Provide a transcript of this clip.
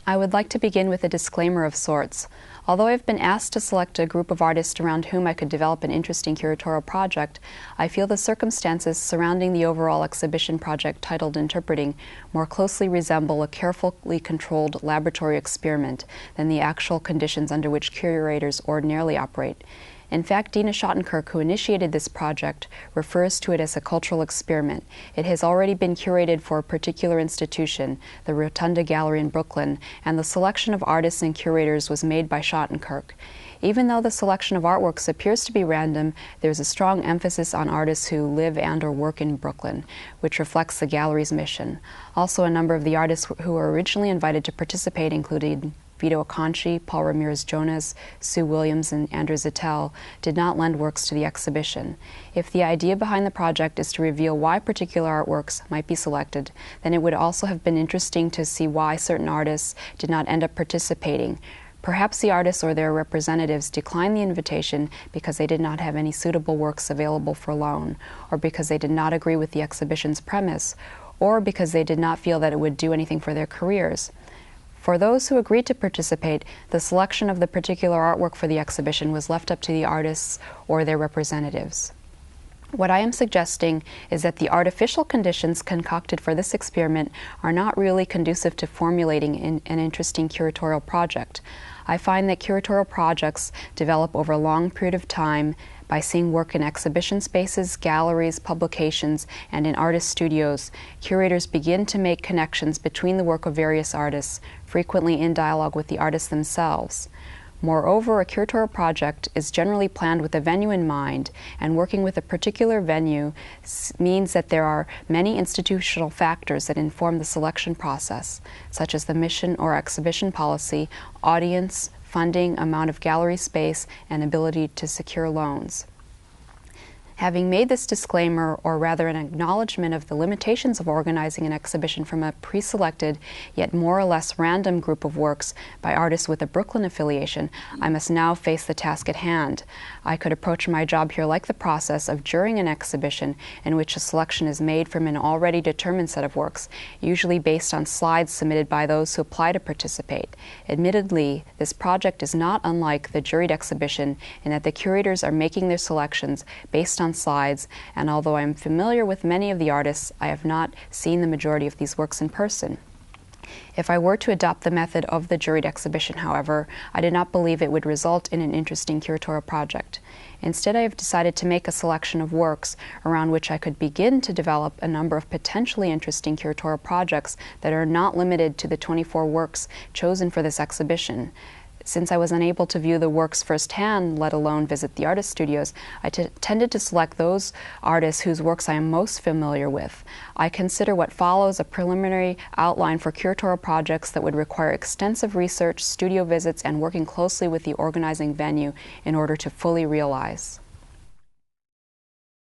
I would like to begin with a disclaimer of sorts. Although I've been asked to select a group of artists around whom I could develop an interesting curatorial project, I feel the circumstances surrounding the overall exhibition project titled Interpreting more closely resemble a carefully controlled laboratory experiment than the actual conditions under which curators ordinarily operate. In fact, Dena Shottenkirk, who initiated this project, refers to it as a cultural experiment. It has already been curated for a particular institution, the Rotunda Gallery in Brooklyn, and the selection of artists and curators was made by Shottenkirk. Even though the selection of artworks appears to be random, there is a strong emphasis on artists who live and or work in Brooklyn, which reflects the gallery's mission. Also, a number of the artists who were originally invited to participate included Vito Acconci, Paul Ramirez-Jonas, Sue Williams, and Andrew Zattel did not lend works to the exhibition. If the idea behind the project is to reveal why particular artworks might be selected, then it would also have been interesting to see why certain artists did not end up participating. Perhaps the artists or their representatives declined the invitation because they did not have any suitable works available for loan, or because they did not agree with the exhibition's premise, or because they did not feel that it would do anything for their careers. For those who agreed to participate, the selection of the particular artwork for the exhibition was left up to the artists or their representatives. What I am suggesting is that the artificial conditions concocted for this experiment are not really conducive to formulating an interesting curatorial project. I find that curatorial projects develop over a long period of time by seeing work in exhibition spaces, galleries, publications, and in artist studios. Curators begin to make connections between the work of various artists, frequently in dialogue with the artists themselves. Moreover, a curatorial project is generally planned with a venue in mind, and working with a particular venue means that there are many institutional factors that inform the selection process, such as the mission or exhibition policy, audience, funding, amount of gallery space, and ability to secure loans. Having made this disclaimer, or rather an acknowledgement of the limitations of organizing an exhibition from a pre-selected, yet more or less random group of works by artists with a Brooklyn affiliation, I must now face the task at hand. I could approach my job here like the process of jurying an exhibition in which a selection is made from an already determined set of works, usually based on slides submitted by those who apply to participate. Admittedly, this project is not unlike the juried exhibition in that the curators are making their selections based on slides, and although I am familiar with many of the artists, I have not seen the majority of these works in person. If I were to adopt the method of the juried exhibition, however, I do not believe it would result in an interesting curatorial project. Instead, I have decided to make a selection of works around which I could begin to develop a number of potentially interesting curatorial projects that are not limited to the 24 works chosen for this exhibition. Since I was unable to view the works firsthand, let alone visit the artist studios, I tended to select those artists whose works I am most familiar with. I consider what follows a preliminary outline for curatorial projects that would require extensive research, studio visits, and working closely with the organizing venue in order to fully realize.